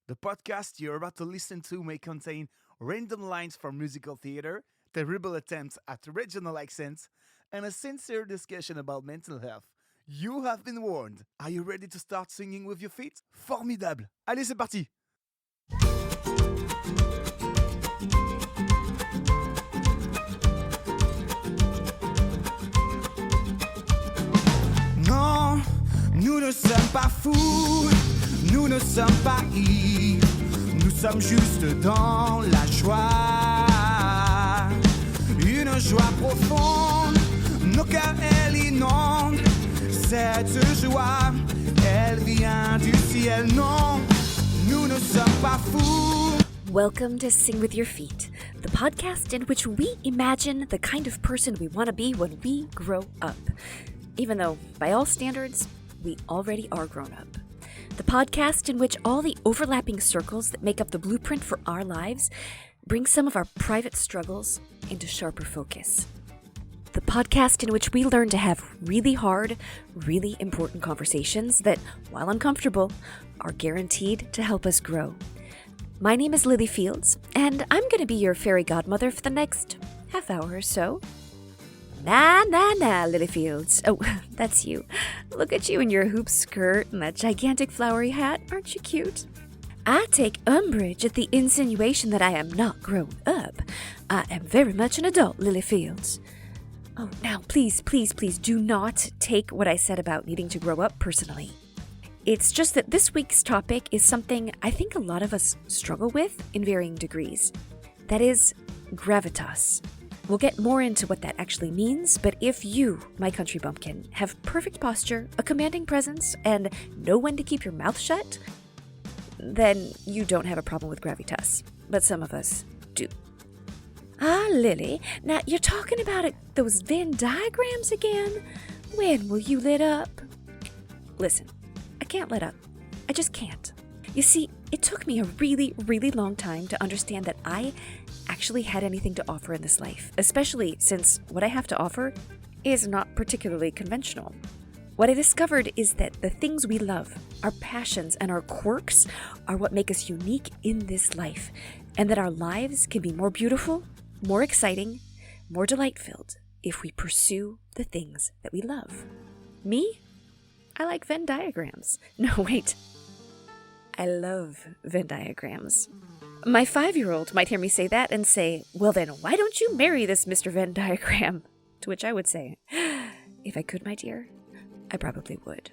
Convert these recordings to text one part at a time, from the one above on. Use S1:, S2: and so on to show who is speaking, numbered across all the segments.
S1: The podcast you're about to listen to may contain random lines from musical theater, terrible attempts at regional accents, and a sincere discussion about mental health. You have been warned. Are you ready to start singing with your feet? Formidable. Allez, c'est parti. Non, nous ne sommes pas fous, nous ne sommes pas ivres, nous sommes juste dans la joie. Une joie profonde, nos cœurs elle inonde. Cette joie, elle vient du ciel. Non, nous ne sommes pas fous.
S2: Welcome to Sing With Your Feet, the podcast in which we imagine the kind of person we want to be when we grow up. Even though, by all standards, we already are grown up. The podcast in which all the overlapping circles that make up the blueprint for our lives bring some of our private struggles into sharper focus. The podcast in which we learn to have really hard, really important conversations that, while uncomfortable, are guaranteed to help us grow. My name is Lily Fields, and I'm going to be your fairy godmother for the next half hour or so. Nah, Lily Fields. Oh, that's you. Look at you in your hoop skirt and that gigantic flowery hat. Aren't you cute? I take umbrage at the insinuation that I am not grown up. I am very much an adult, Lily Fields. Oh, now, please do not take what I said about needing to grow up personally. It's just that this week's topic is something I think a lot of us struggle with in varying degrees. That is, gravitas. We'll get more into what that actually means, but if you, my country bumpkin, have perfect posture, a commanding presence, and know when to keep your mouth shut, then you don't have a problem with gravitas. But some of us do. Ah, Lily, now you're talking about those Venn diagrams again? When will you let up? Listen, I can't let up. I just can't. You see, it took me a really, really long time to understand that I actually had anything to offer in this life, especially since what I have to offer is not particularly conventional. What I discovered is that the things we love, our passions and our quirks, are what make us unique in this life, and that our lives can be more beautiful, more exciting, more delight-filled if we pursue the things that we love. Me? I like Venn diagrams. No, wait. I love Venn diagrams. My 5-year-old might hear me say that and say, well then, why don't you marry this Mr. Venn diagram? To which I would say, if I could, my dear, I probably would.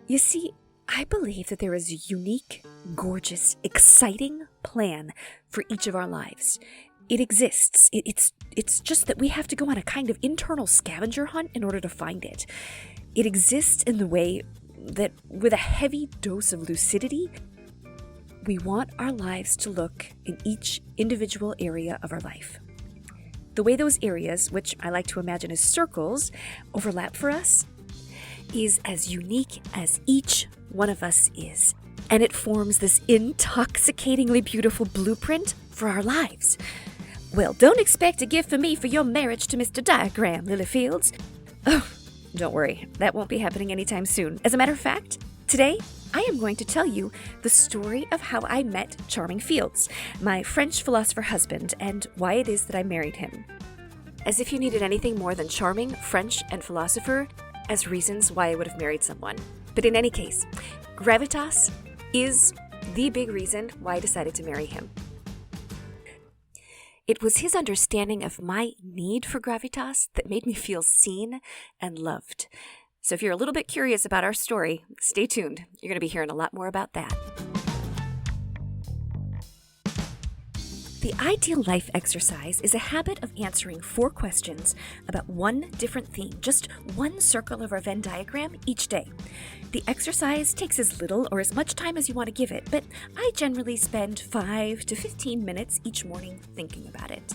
S2: You see, I believe that there is a unique, gorgeous, exciting plan for each of our lives. It exists. It's just that we have to go on a kind of internal scavenger hunt in order to find it. It exists in the way that with a heavy dose of lucidity, we want our lives to look in each individual area of our life. The way those areas, which I like to imagine as circles, overlap for us is as unique as each one of us is. And it forms this intoxicatingly beautiful blueprint for our lives. Well, don't expect a gift from me for your marriage to Mr. Diagram, Lily Fields. Oh, don't worry, that won't be happening anytime soon. As a matter of fact, today I am going to tell you the story of how I met Charming Fields, my French philosopher husband, and why it is that I married him. As if you needed anything more than charming, French, and philosopher as reasons why I would have married someone. But in any case, gravitas is the big reason why I decided to marry him. It was his understanding of my need for gravitas that made me feel seen and loved. So if you're a little bit curious about our story, stay tuned. You're going to be hearing a lot more about that. The Ideal Life exercise is a habit of answering 4 questions about one different theme, just one circle of our Venn diagram each day. The exercise takes as little or as much time as you want to give it, but I generally spend 5 to 15 minutes each morning thinking about it.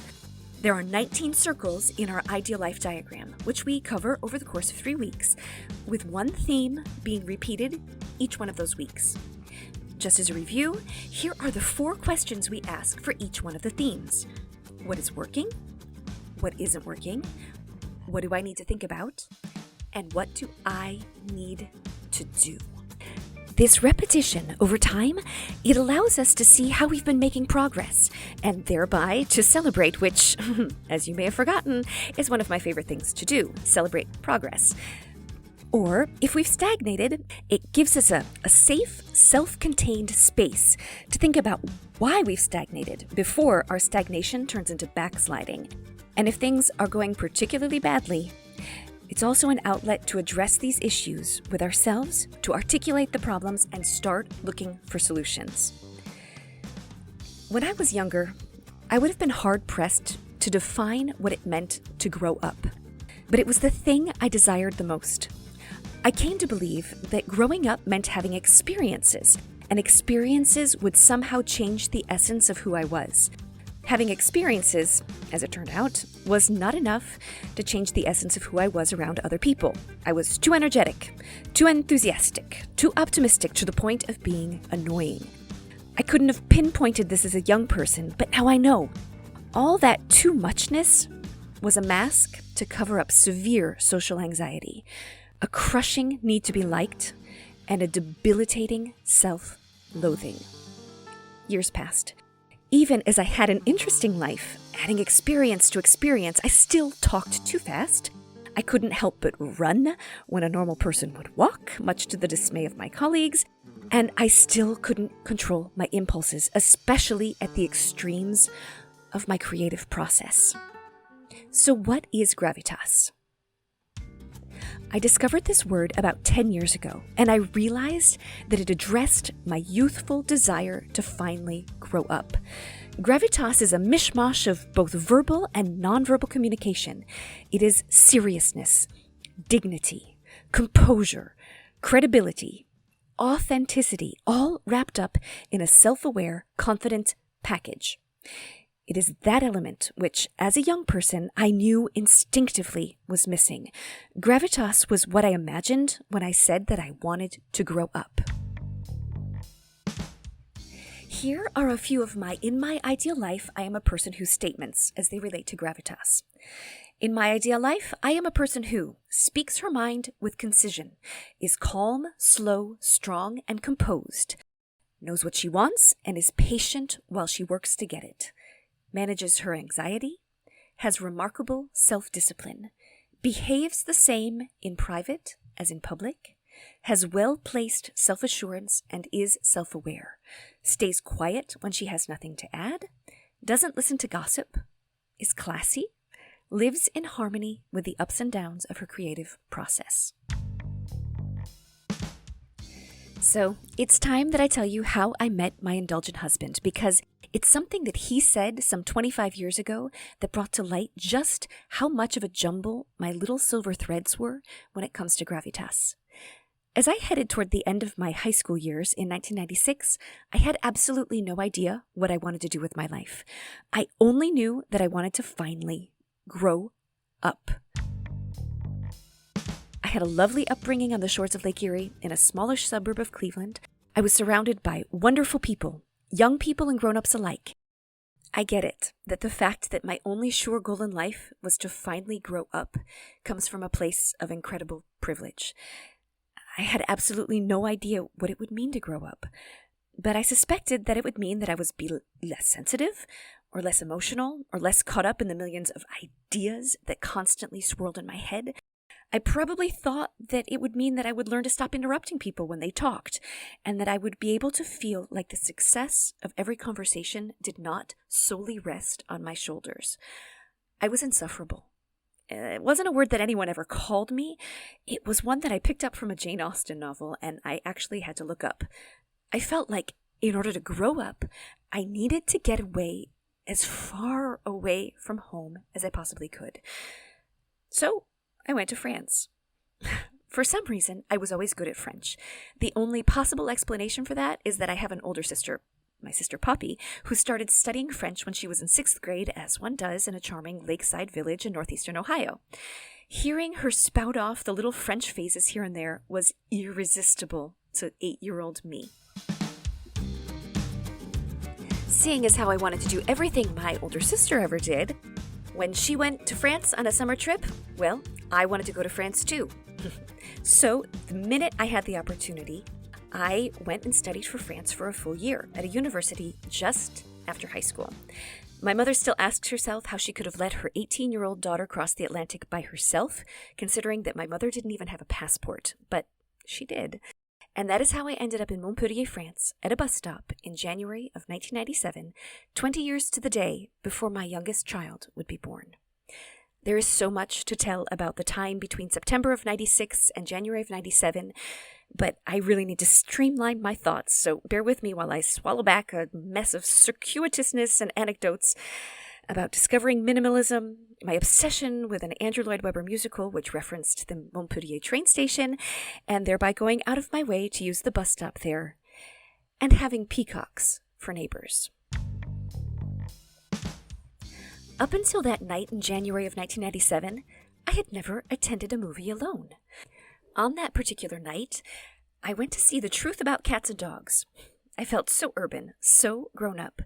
S2: There are 19 circles in our Ideal Life diagram, which we cover over the course of 3 weeks, with one theme being repeated each one of those weeks. Just as a review, here are the 4 questions we ask for each one of the themes. What is working? What isn't working? What do I need to think about? And what do I need to do? This repetition over time, it allows us to see how we've been making progress, and thereby to celebrate, which, as you may have forgotten, is one of my favorite things to do, celebrate progress. Or, if we've stagnated, it gives us a safe, self-contained space to think about why we've stagnated before our stagnation turns into backsliding. And if things are going particularly badly, it's also an outlet to address these issues with ourselves, to articulate the problems, and start looking for solutions. When I was younger, I would have been hard-pressed to define what it meant to grow up. But it was the thing I desired the most. I came to believe that growing up meant having experiences, and experiences would somehow change the essence of who I was. Having experiences, as it turned out, was not enough to change the essence of who I was around other people. I was too energetic, too enthusiastic, too optimistic to the point of being annoying. I couldn't have pinpointed this as a young person, but now I know. All that too muchness was a mask to cover up severe social anxiety, a crushing need to be liked, and a debilitating self-loathing. Years passed. Even as I had an interesting life, adding experience to experience, I still talked too fast. I couldn't help but run when a normal person would walk, much to the dismay of my colleagues, and I still couldn't control my impulses, especially at the extremes of my creative process. So what is gravitas? I discovered this word about 10 years ago, and I realized that it addressed my youthful desire to finally grow up. Gravitas is a mishmash of both verbal and nonverbal communication. It is seriousness, dignity, composure, credibility, authenticity, all wrapped up in a self-aware, confident package. It is that element which, as a young person, I knew instinctively was missing. Gravitas was what I imagined when I said that I wanted to grow up. Here are a few of my "in my ideal life, I am a person who" statements as they relate to gravitas. In my ideal life, I am a person who speaks her mind with concision, is calm, slow, strong, and composed, knows what she wants, and is patient while she works to get it, manages her anxiety, has remarkable self-discipline, behaves the same in private as in public, has well-placed self-assurance and is self-aware, stays quiet when she has nothing to add, doesn't listen to gossip, is classy, lives in harmony with the ups and downs of her creative process. So, it's time that I tell you how I met my indulgent husband, because it's something that he said some 25 years ago that brought to light just how much of a jumble my little silver threads were when it comes to gravitas. As I headed toward the end of my high school years in 1996, I had absolutely no idea what I wanted to do with my life. I only knew that I wanted to finally grow up. I had a lovely upbringing on the shores of Lake Erie in a smallish suburb of Cleveland. I was surrounded by wonderful people, young people and grown-ups alike. I get it, that the fact that my only sure goal in life was to finally grow up comes from a place of incredible privilege. I had absolutely no idea what it would mean to grow up, but I suspected that it would mean that I would be less sensitive, or less emotional, or less caught up in the millions of ideas that constantly swirled in my head. I probably thought that it would mean that I would learn to stop interrupting people when they talked, and that I would be able to feel like the success of every conversation did not solely rest on my shoulders. I was insufferable. It wasn't a word that anyone ever called me. It was one that I picked up from a Jane Austen novel, and I actually had to look up. I felt like in order to grow up, I needed to get away, as far away from home as I possibly could. So I went to France. For some reason, I was always good at French. The only possible explanation for that is that I have an older sister, my sister Poppy, who started studying French when she was in 6th grade, as one does in a charming lakeside village in northeastern Ohio. Hearing her spout off the little French phrases here and there was irresistible to 8-year-old me. Seeing as how I wanted to do everything my older sister ever did, when she went to France on a summer trip, well, I wanted to go to France too. So, the minute I had the opportunity, I went and studied for France for a full year at a university just after high school. My mother still asks herself how she could have let her 18-year-old daughter cross the Atlantic by herself, considering that my mother didn't even have a passport, but she did. And that is how I ended up in Montpellier, France, at a bus stop in January of 1997, 20 years to the day before my youngest child would be born. There is so much to tell about the time between September of 96 and January of 97, but I really need to streamline my thoughts, so bear with me while I swallow back a mess of circuitousness and anecdotes about discovering minimalism, my obsession with an Andrew Lloyd Webber musical which referenced the Montpellier train station, and thereby going out of my way to use the bus stop there, and having peacocks for neighbors. Up until that night in January of 1997, I had never attended a movie alone. On that particular night, I went to see The Truth About Cats and Dogs. I felt so urban, so grown up,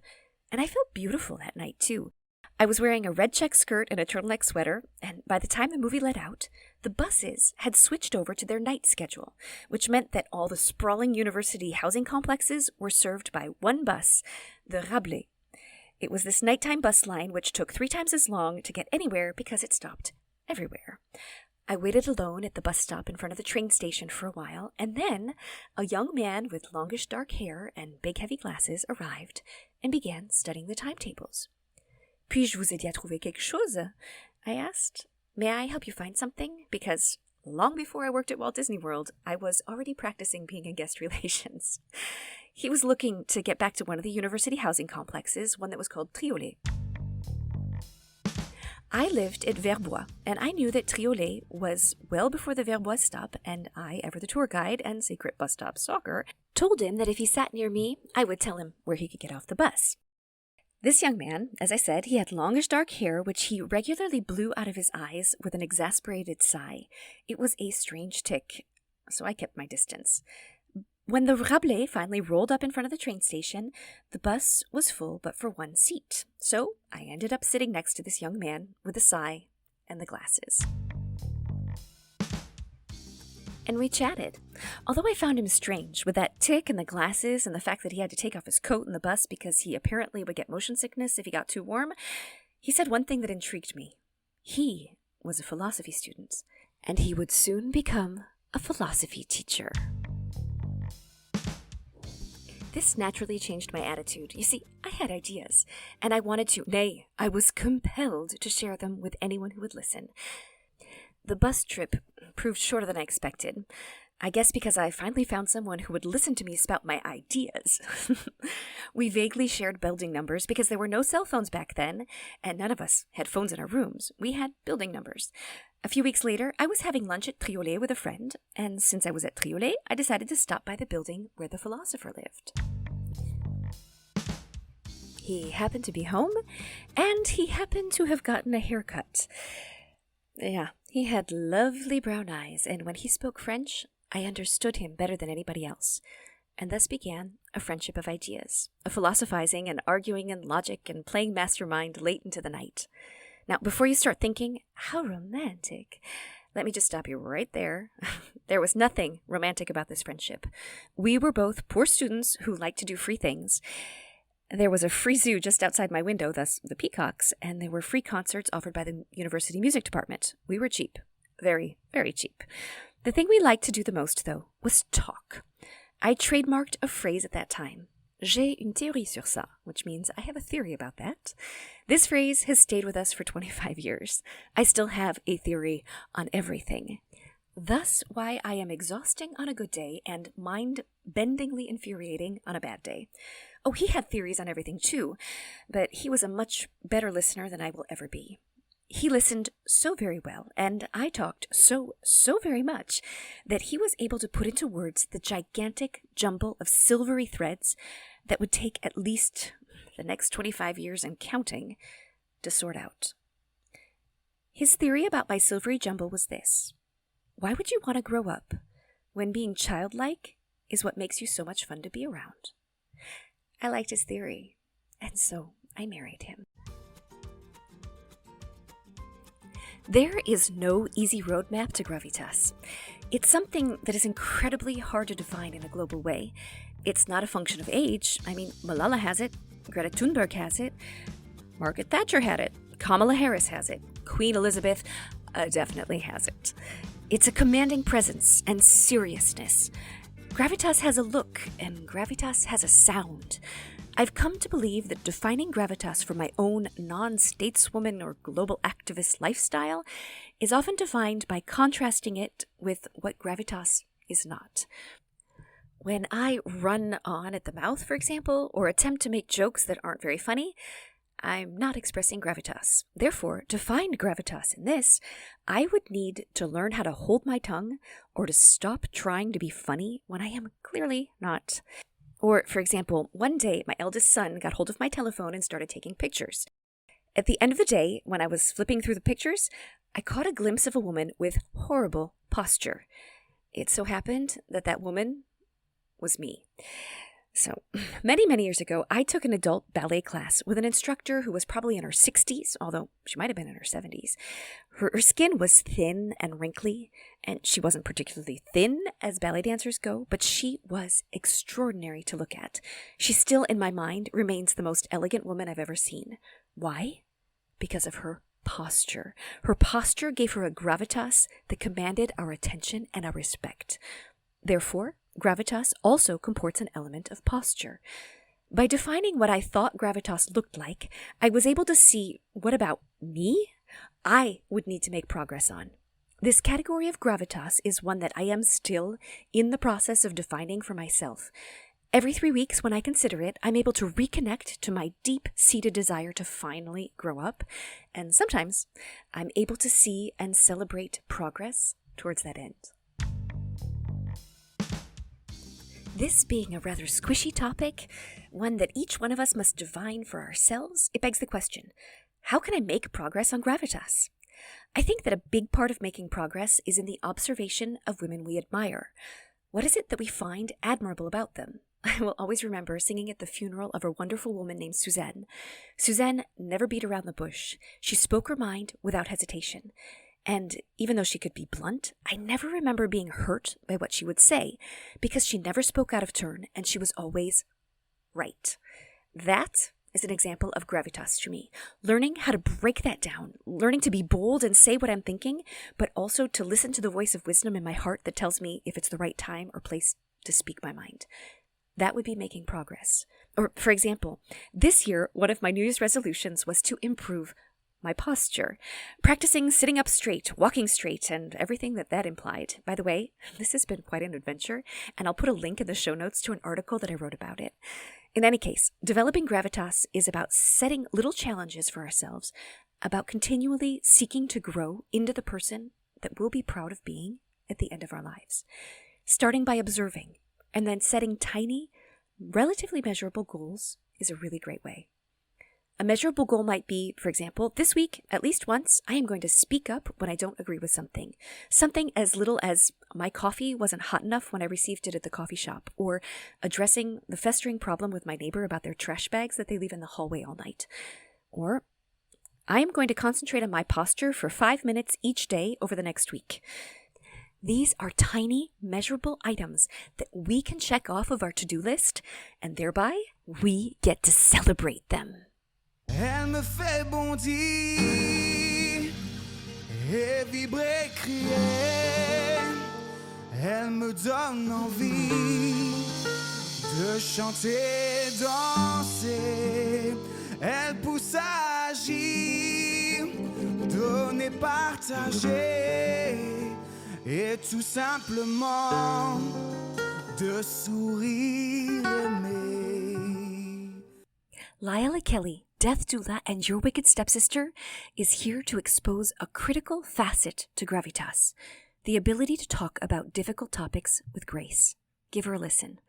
S2: and I felt beautiful that night too. I was wearing a red check skirt and a turtleneck sweater, and by the time the movie let out, the buses had switched over to their night schedule, which meant that all the sprawling university housing complexes were served by one bus, the Rabelais. It was this nighttime bus line which took 3 times as long to get anywhere because it stopped everywhere. I waited alone at the bus stop in front of the train station for a while, and then a young man with longish dark hair and big heavy glasses arrived and began studying the timetables. Puis-je vous aider à trouver quelque chose? I asked. May I help you find something? Because long before I worked at Walt Disney World, I was already practicing being in guest relations. He was looking to get back to one of the university housing complexes, one that was called Triolet. I lived at Verbois, and I knew that Triolet was well before the Verbois stop, and I, ever the tour guide and secret bus stop stalker, told him that if he sat near me, I would tell him where he could get off the bus. This young man, as I said, he had longish dark hair, which he regularly blew out of his eyes with an exasperated sigh. It was a strange tic, so I kept my distance. When the Rabelais finally rolled up in front of the train station, the bus was full but for one seat. So I ended up sitting next to this young man with the sigh and the glasses. And we chatted. Although I found him strange, with that tic and the glasses and the fact that he had to take off his coat in the bus because he apparently would get motion sickness if he got too warm, he said one thing that intrigued me. He was a philosophy student, and he would soon become a philosophy teacher. This naturally changed my attitude. You see, I had ideas, and I wanted to, nay, I was compelled to share them with anyone who would listen. The bus trip proved shorter than I expected. I guess because I finally found someone who would listen to me spout my ideas. We vaguely shared building numbers because there were no cell phones back then, and none of us had phones in our rooms. We had building numbers. A few weeks later, I was having lunch at Triolet with a friend, and since I was at Triolet, I decided to stop by the building where the philosopher lived. He happened to be home, and he happened to have gotten a haircut. Yeah, he had lovely brown eyes, and when he spoke French, I understood him better than anybody else. And thus began a friendship of ideas, a philosophizing and arguing and logic and playing mastermind late into the night. Now, before you start thinking, how romantic, let me just stop you right there. There was nothing romantic about this friendship. We were both poor students who liked to do free things. There was a free zoo just outside my window, thus the peacocks, and there were free concerts offered by the university music department. We were cheap. Very, very cheap. The thing we liked to do the most, though, was talk. I trademarked a phrase at that time. J'ai une théorie sur ça, which means I have a theory about that. This phrase has stayed with us for 25 years. I still have a theory on everything. Thus why I am exhausting on a good day and mind-bendingly infuriating on a bad day. Oh, he had theories on everything too, but he was a much better listener than I will ever be. He listened so very well, and I talked so very much, that he was able to put into words the gigantic jumble of silvery threads that would take at least the next 25 years and counting to sort out. His theory about my silvery jumble was this. Why would you want to grow up when being childlike is what makes you so much fun to be around? I liked his theory, and so I married him. There is no easy roadmap to Gravitas. It's something that is incredibly hard to define in a global way. It's not a function of age. I mean, Malala has it, Greta Thunberg has it, Margaret Thatcher had it, Kamala Harris has it, Queen Elizabeth definitely has it. It's a commanding presence and seriousness. Gravitas has a look, and Gravitas has a sound. I've come to believe that defining Gravitas for my own non-stateswoman or global activist lifestyle is often defined by contrasting it with what Gravitas is not. When I run on at the mouth, for example, or attempt to make jokes that aren't very funny, I'm not expressing Gravitas. Therefore, to find Gravitas in this, I would need to learn how to hold my tongue or to stop trying to be funny when I am clearly not. Or, for example, one day my eldest son got hold of my telephone and started taking pictures. At the end of the day, when I was flipping through the pictures, I caught a glimpse of a woman with horrible posture. It so happened that that woman was me. So, many years ago, I took an adult ballet class with an instructor who was probably in her 60s, although she might have been in her 70s. Her skin was thin and wrinkly, and she wasn't particularly thin as ballet dancers go, but she was extraordinary to look at. She still, in my mind, remains the most elegant woman I've ever seen. Why? Because of her posture. Her posture gave her a gravitas that commanded our attention and our respect. Therefore, Gravitas also comports an element of posture. By defining what I thought Gravitas looked like, I was able to see what about me I would need to make progress on. This category of Gravitas is one that I am still in the process of defining for myself. Every 3 weeks when I consider it, I'm able to reconnect to my deep-seated desire to finally grow up, and sometimes I'm able to see and celebrate progress towards that end. This being a rather squishy topic, one that each one of us must define for ourselves, it begs the question, how can I make progress on Gravitas? I think that a big part of making progress is in the observation of women we admire. What is it that we find admirable about them? I will always remember singing at the funeral of a wonderful woman named Suzanne. Suzanne never beat around the bush. She spoke her mind without hesitation. And even though she could be blunt, I never remember being hurt by what she would say, because she never spoke out of turn and she was always right. That is an example of gravitas to me. Learning how to break that down, learning to be bold and say what I'm thinking, but also to listen to the voice of wisdom in my heart that tells me if it's the right time or place to speak my mind. That would be making progress. Or, for example, this year, one of my New Year's resolutions was to improve my posture, practicing sitting up straight, walking straight, and everything that implied. By the way, this has been quite an adventure, and I'll put a link in the show notes to an article that I wrote about it. In any case, developing gravitas is about setting little challenges for ourselves, about continually seeking to grow into the person that we'll be proud of being at the end of our lives. Starting by observing, and then setting tiny, relatively measurable goals is a really great way. A measurable goal might be, for example, this week, at least once, I am going to speak up when I don't agree with something. Something as little as my coffee wasn't hot enough when I received it at the coffee shop, or addressing the festering problem with my neighbor about their trash bags that they leave in the hallway all night. Or, I am going to concentrate on my posture for 5 minutes each day over the next week. These are tiny, measurable items that we can check off of our to-do list, and thereby, we get to celebrate them.
S1: Elle me fait bondir et vibrer, crier. Elle me donne envie de chanter, danser. Elle pousse à agir, donner, partager. Et tout simplement de sourire, aimer.
S2: Liella Kelly, Death Doula and Your Wicked Stepsister, is here to expose a critical facet to gravitas, the ability to talk about difficult topics with grace. Give her a listen.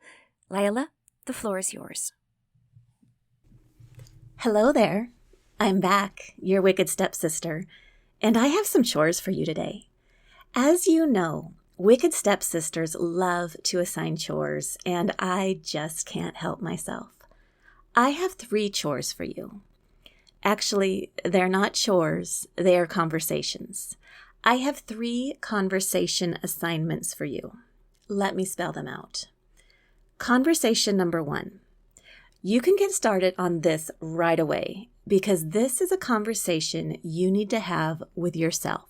S2: Liella, the floor is yours.
S3: Hello there. I'm back, your wicked stepsister, and I have some chores for you today. As you know, wicked stepsisters love to assign chores, and I just can't help myself. I have 3 chores for you. Actually, they're not chores, they are conversations. I have 3 conversation assignments for you. Let me spell them out. Conversation number 1. You can get started on this right away because this is a conversation you need to have with yourself.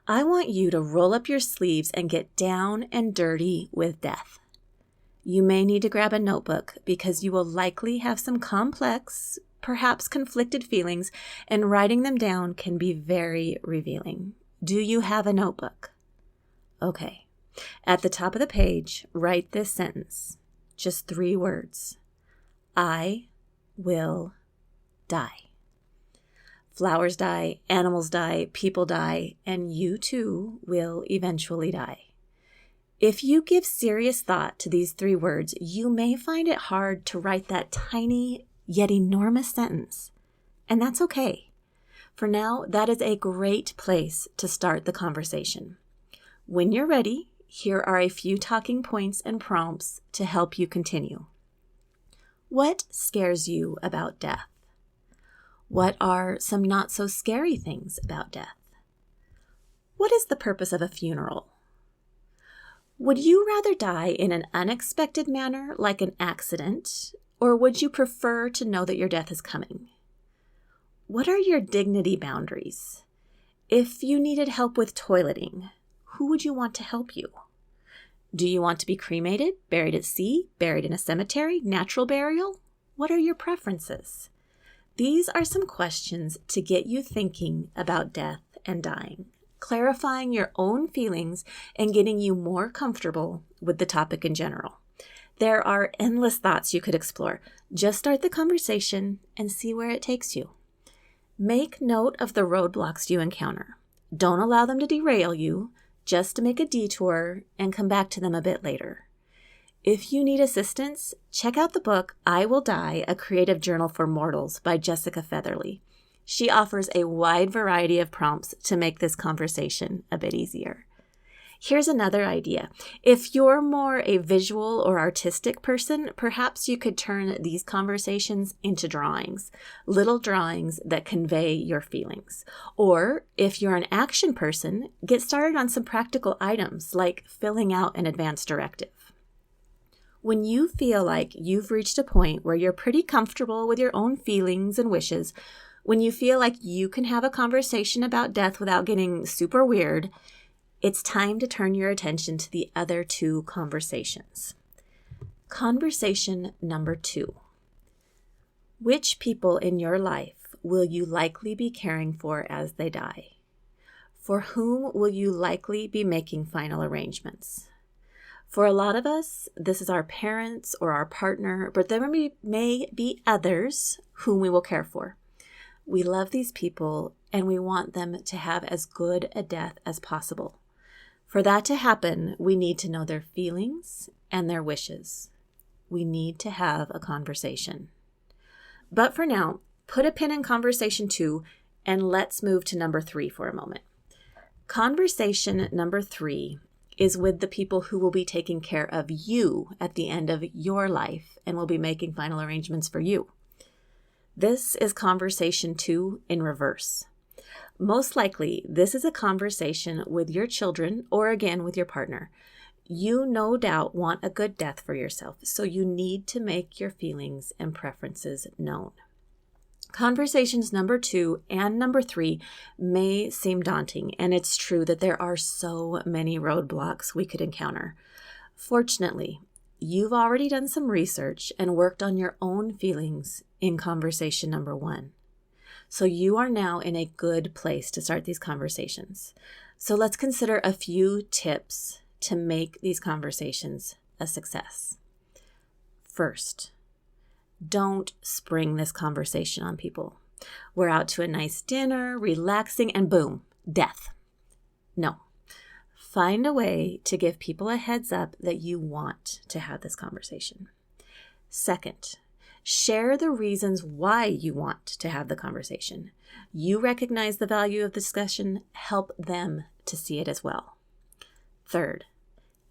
S3: I want you to roll up your sleeves and get down and dirty with death. You may need to grab a notebook because you will likely have some complex, perhaps conflicted feelings, and writing them down can be very revealing. Do you have a notebook? Okay. At the top of the page, write this sentence. Just 3 words. I will die. Flowers die, animals die, people die, and you too will eventually die. If you give serious thought to these 3 words, you may find it hard to write that tiny yet enormous sentence. And that's okay. For now, that is a great place to start the conversation. When you're ready, here are a few talking points and prompts to help you continue. What scares you about death? What are some not so scary things about death? What is the purpose of a funeral? Would you rather die in an unexpected manner like an accident, or would you prefer to know that your death is coming? What are your dignity boundaries? If you needed help with toileting, who would you want to help you? Do you want to be cremated, buried at sea, buried in a cemetery, natural burial? What are your preferences? These are some questions to get you thinking about death and dying, clarifying your own feelings and getting you more comfortable with the topic in general. There are endless thoughts you could explore. Just start the conversation and see where it takes you. Make note of the roadblocks you encounter. Don't allow them to derail you. Just make a detour and come back to them a bit later. If you need assistance, check out the book I Will Die, A Creative Journal for Mortals by Jessica Featherly. She offers a wide variety of prompts to make this conversation a bit easier. Here's another idea. If you're more a visual or artistic person, perhaps you could turn these conversations into drawings, little drawings that convey your feelings. Or if you're an action person, get started on some practical items like filling out an advance directive. When you feel like you've reached a point where you're pretty comfortable with your own feelings and wishes, when you feel like you can have a conversation about death without getting super weird, it's time to turn your attention to the other 2 conversations. Conversation number 2. Which people in your life will you likely be caring for as they die? For whom will you likely be making final arrangements? For a lot of us, this is our parents or our partner, but there may be others whom we will care for. We love these people and we want them to have as good a death as possible. For that to happen, we need to know their feelings and their wishes. We need to have a conversation. But for now, put a pin in conversation 2 and let's move to number 3 for a moment. Conversation number 3 is with the people who will be taking care of you at the end of your life and will be making final arrangements for you. This is conversation 2 in reverse. Most likely, this is a conversation with your children or again with your partner. You no doubt want a good death for yourself, so you need to make your feelings and preferences known. Conversations number 2 and number 3 may seem daunting, and it's true that there are so many roadblocks we could encounter. Fortunately, you've already done some research and worked on your own feelings in conversation number 1. So you are now in a good place to start these conversations. So let's consider a few tips to make these conversations a success. First, don't spring this conversation on people. We're out to a nice dinner, relaxing, and boom, death. No. Find a way to give people a heads up that you want to have this conversation. Second, share the reasons why you want to have the conversation. You recognize the value of the discussion, help them to see it as well. Third,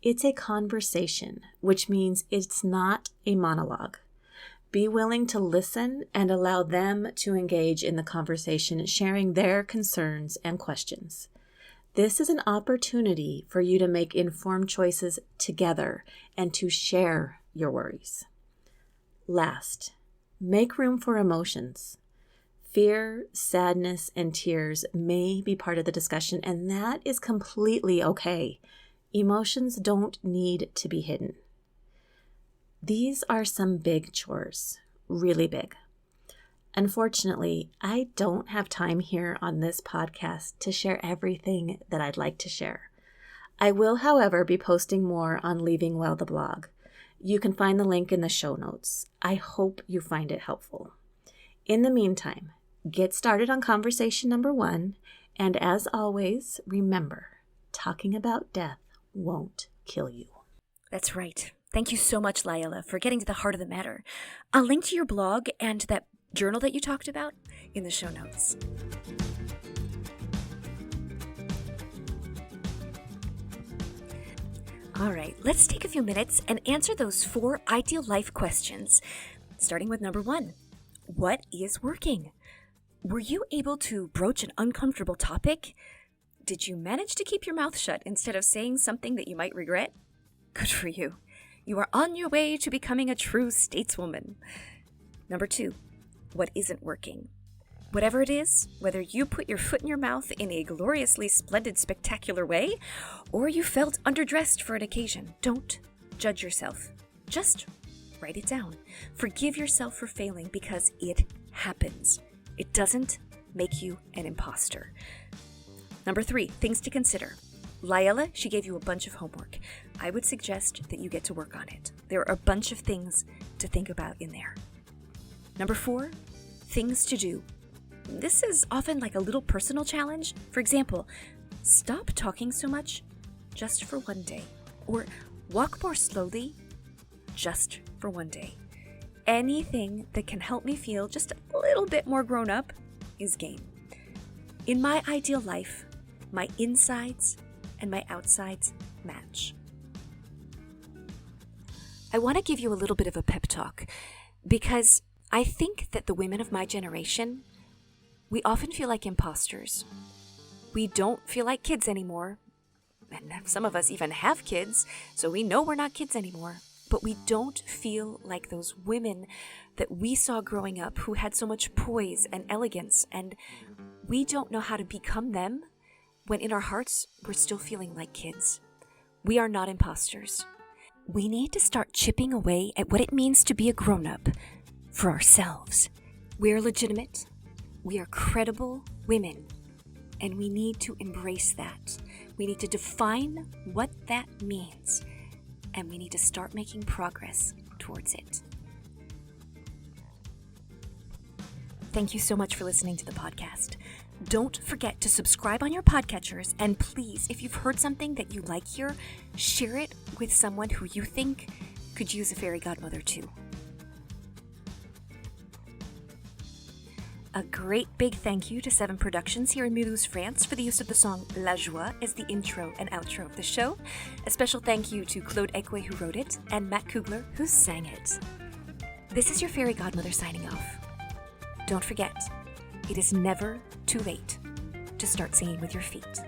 S3: it's a conversation, which means it's not a monologue. Be willing to listen and allow them to engage in the conversation, sharing their concerns and questions. This is an opportunity for you to make informed choices together and to share your worries. Last, make room for emotions. Fear, sadness, and tears may be part of the discussion, and that is completely okay. Emotions don't need to be hidden. These are some big chores, really big. Unfortunately, I don't have time here on this podcast to share everything that I'd like to share. I will, however, be posting more on Leaving Well the blog. You can find the link in the show notes. I hope you find it helpful. In the meantime, get started on conversation number 1, and as always, remember, talking about death won't kill you.
S2: That's right. Thank you so much, Liella, for getting to the heart of the matter. I'll link to your blog and that journal that you talked about in the show notes. All right, let's take a few minutes and answer those 4 ideal life questions, starting with number 1. What is working? Were you able to broach an uncomfortable topic? Did you manage to keep your mouth shut instead of saying something that you might regret? Good for you. You are on your way to becoming a true stateswoman. Number 2, what isn't working? Whatever it is, whether you put your foot in your mouth in a gloriously splendid, spectacular way, or you felt underdressed for an occasion, don't judge yourself. Just write it down. Forgive yourself for failing because it happens. It doesn't make you an imposter. Number 3, things to consider. Liella, she gave you a bunch of homework. I would suggest that you get to work on it. There are a bunch of things to think about in there. Number 4, things to do. This is often like a little personal challenge. For example, stop talking so much just for one day. Or walk more slowly just for one day. Anything that can help me feel just a little bit more grown up is game. In my ideal life, my insides and my outsides match. I want to give you a little bit of a pep talk because I think that the women of my generation, we often feel like imposters. We don't feel like kids anymore. And some of us even have kids, so we know we're not kids anymore. But we don't feel like those women that we saw growing up who had so much poise and elegance, and we don't know how to become them when in our hearts we're still feeling like kids. We are not imposters. We need to start chipping away at what it means to be a grown-up for ourselves. We're legitimate. We are credible women, and we need to embrace that. We need to define what that means, and we need to start making progress towards it. Thank you so much for listening to the podcast. Don't forget to subscribe on your podcatchers, and please, if you've heard something that you like here, share it with someone who you think could use a fairy godmother too. A great big thank you to 7 Productions here in Mulhouse, France for the use of the song La Joie as the intro and outro of the show. A special thank you to Claude Ekwe who wrote it and Matt Kugler who sang it. This is your fairy godmother signing off. Don't forget, it is never too late to start singing with your feet.